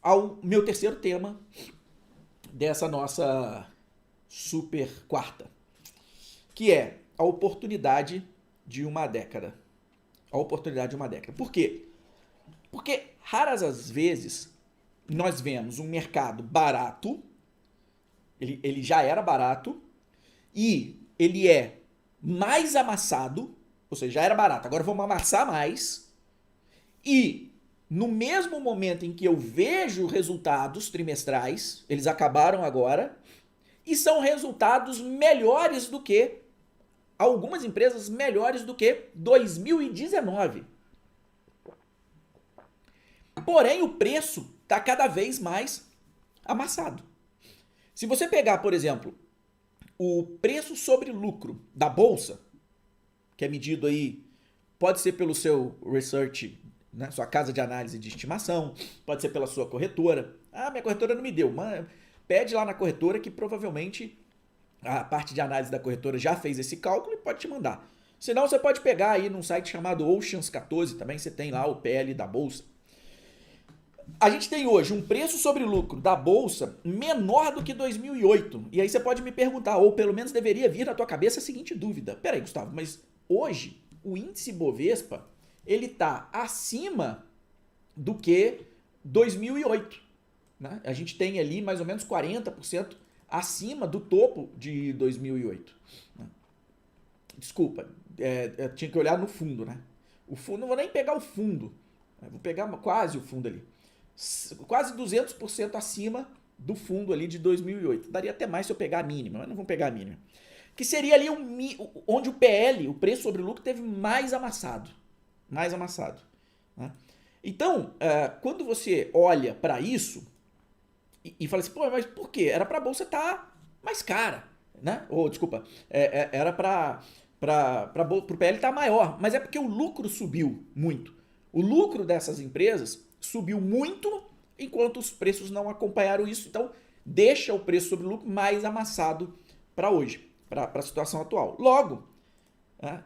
ao meu terceiro tema dessa nossa super quarta, que é a oportunidade de uma década. A oportunidade de uma década. Por quê? Porque raras as vezes nós vemos um mercado barato, ele já era barato, e ele é mais amassado, ou seja, já era barato, agora vamos amassar mais, e no mesmo momento em que eu vejo resultados trimestrais, eles acabaram agora, e são resultados melhores do que, algumas empresas melhores do que 2019. Porém, o preço está cada vez mais amassado. Se você pegar, por exemplo, o preço sobre lucro da bolsa, que é medido aí, pode ser pelo seu research, né, sua casa de análise de estimação, pode ser pela sua corretora. Ah, minha corretora não me deu. Pede lá na corretora que provavelmente a parte de análise da corretora já fez esse cálculo e pode te mandar. Senão você pode pegar aí num site chamado Oceans 14, também você tem lá o PL da bolsa. A gente tem hoje um preço sobre lucro da bolsa menor do que 2008. E aí você pode me perguntar, ou pelo menos deveria vir na tua cabeça a seguinte dúvida. Peraí, Gustavo, mas hoje o índice Bovespa, ele tá acima do que 2008. Né? A gente tem ali mais ou menos 40% acima do topo de 2008. Né? Desculpa, eu tinha que olhar no fundo, né? O fundo, não vou nem pegar o fundo, vou pegar quase o fundo ali. Quase 200% acima do fundo ali de 2008. Daria até mais se eu pegar a mínima, mas não vamos pegar a mínima. Que seria ali onde o PL, o preço sobre lucro, teve mais amassado. Mais amassado. Né? Então, quando você olha para isso e fala assim, pô, mas por quê? Era para a bolsa estar mais cara. Né? Ou, desculpa, era para o PL estar maior. Mas é porque o lucro subiu muito. O lucro dessas empresas subiu muito, enquanto os preços não acompanharam isso. Então, deixa o preço sobre o lucro mais amassado para hoje, para a situação atual.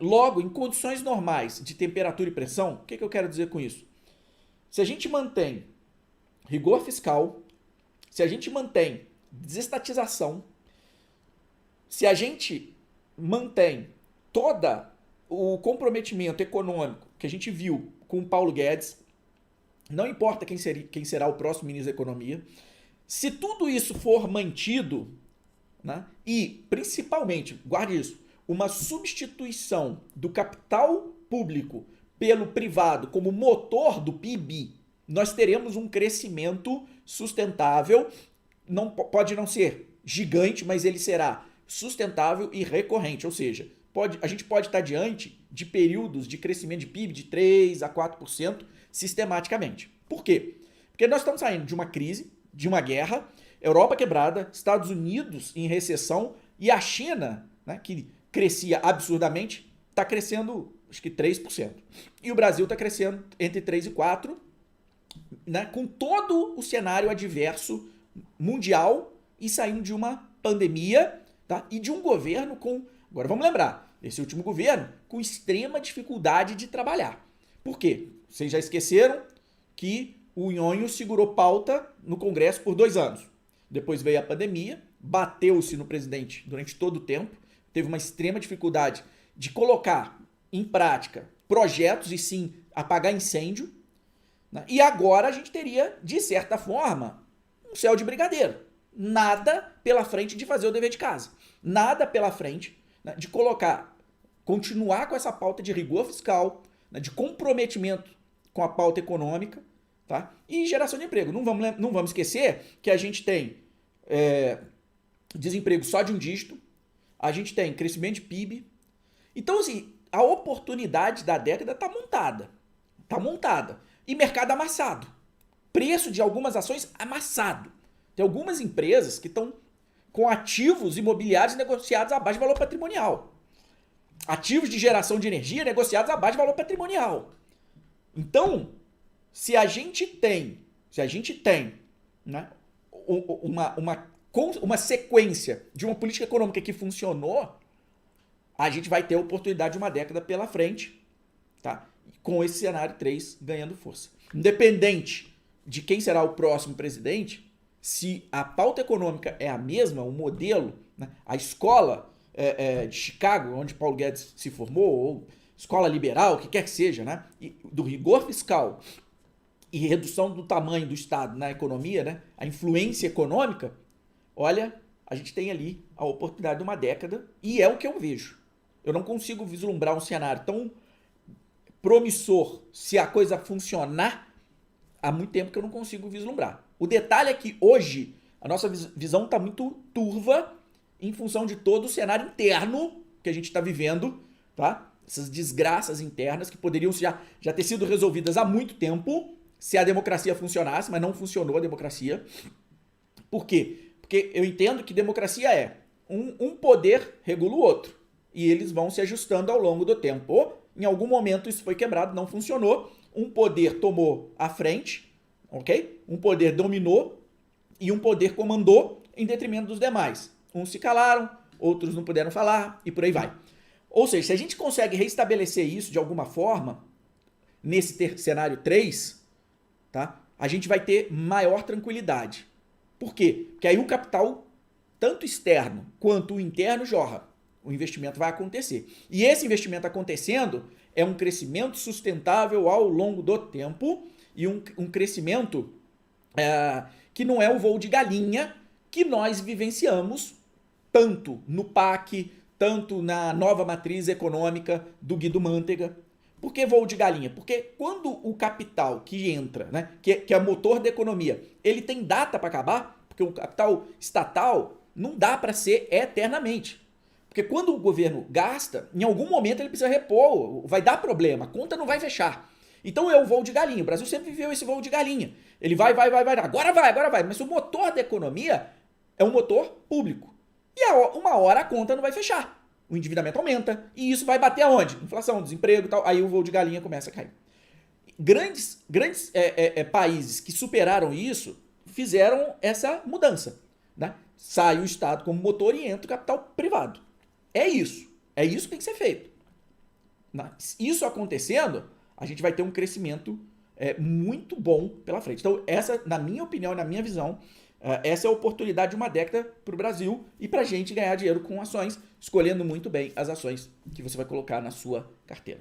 Logo, em condições normais de temperatura e pressão, o que eu quero dizer com isso? Se a gente mantém rigor fiscal, se a gente mantém desestatização, se a gente mantém todo o comprometimento econômico que a gente viu com o Paulo Guedes, não importa quem será o próximo ministro da Economia, se tudo isso for mantido, né, e principalmente, guarde isso, uma substituição do capital público pelo privado como motor do PIB, nós teremos um crescimento sustentável, pode não ser gigante, mas ele será sustentável e recorrente, ou seja, a gente pode estar diante de períodos de crescimento de PIB de 3 a 4% sistematicamente. Por quê? Porque nós estamos saindo de uma crise, de uma guerra, Europa quebrada, Estados Unidos em recessão e a China, né, que crescia absurdamente, está crescendo acho que 3%. E o Brasil está crescendo entre 3 e 4%, né, com todo o cenário adverso mundial e saindo de uma pandemia, tá, e de um governo com... Agora vamos lembrar, esse último governo com extrema dificuldade de trabalhar. Por quê? Vocês já esqueceram que o Nhonho segurou pauta no Congresso por 2 anos. Depois veio a pandemia, bateu-se no presidente durante todo o tempo, teve uma extrema dificuldade de colocar em prática projetos e sim apagar incêndio. Né? E agora a gente teria, de certa forma, um céu de brigadeiro. Nada pela frente de fazer o dever de casa. Nada pela frente, né, de continuar com essa pauta de rigor fiscal, né, de comprometimento com a pauta econômica, tá? E geração de emprego. Não vamos esquecer que a gente tem desemprego só de um dígito, a gente tem crescimento de PIB. Então, assim, a oportunidade da década está montada. Está montada. E mercado amassado. Preço de algumas ações amassado. Tem algumas empresas que estão com ativos imobiliários negociados abaixo de valor patrimonial. Ativos de geração de energia negociados abaixo de valor patrimonial. Então, se a gente tem, né, uma sequência de uma política econômica que funcionou, a gente vai ter a oportunidade de uma década pela frente, tá? Com esse cenário 3 ganhando força. Independente de quem será o próximo presidente, se a pauta econômica é a mesma, o modelo, né, a escola de Chicago, onde Paulo Guedes se formou, ou escola liberal, o que quer que seja, né, do rigor fiscal e redução do tamanho do Estado na economia, né, a influência econômica, olha, a gente tem ali a oportunidade de uma década e é o que eu vejo. Eu não consigo vislumbrar um cenário tão promissor se a coisa funcionar há muito tempo que eu não consigo vislumbrar. O detalhe é que hoje a nossa visão está muito turva em função de todo o cenário interno que a gente está vivendo, tá? Essas desgraças internas que poderiam já ter sido resolvidas há muito tempo se a democracia funcionasse, mas não funcionou a democracia. Por quê? Porque eu entendo que democracia é um poder regula o outro e eles vão se ajustando ao longo do tempo. Em algum momento isso foi quebrado, não funcionou, um poder tomou a frente, ok? Um poder dominou e um poder comandou em detrimento dos demais. Uns se calaram, outros não puderam falar e por aí vai. Ou seja, se a gente consegue restabelecer isso de alguma forma, nesse cenário 3, tá? A gente vai ter maior tranquilidade. Por quê? Porque aí o capital, tanto externo quanto o interno, jorra. O investimento vai acontecer. E esse investimento acontecendo é um crescimento sustentável ao longo do tempo e um crescimento que não é o voo de galinha que nós vivenciamos tanto no PAC, tanto na nova matriz econômica do Guido Mantega. Por que voo de galinha? Porque quando o capital que entra, né, que é motor da economia, ele tem data para acabar, porque o capital estatal não dá para ser eternamente. Porque quando o governo gasta, em algum momento ele precisa repor, vai dar problema, a conta não vai fechar. Então é o voo de galinha. O Brasil sempre viveu esse voo de galinha. Ele vai, agora vai. Mas o motor da economia é um motor público. E uma hora a conta não vai fechar. O endividamento aumenta. E isso vai bater aonde? Inflação, desemprego e tal. Aí o voo de galinha começa a cair. Grandes países que superaram isso fizeram essa mudança. Né? Sai o Estado como motor e entra o capital privado. É isso. É isso que tem que ser feito. Isso acontecendo, a gente vai ter um crescimento muito bom pela frente. Então, essa, na minha opinião, na minha visão, essa é a oportunidade de uma década para o Brasil e para a gente ganhar dinheiro com ações, escolhendo muito bem as ações que você vai colocar na sua carteira.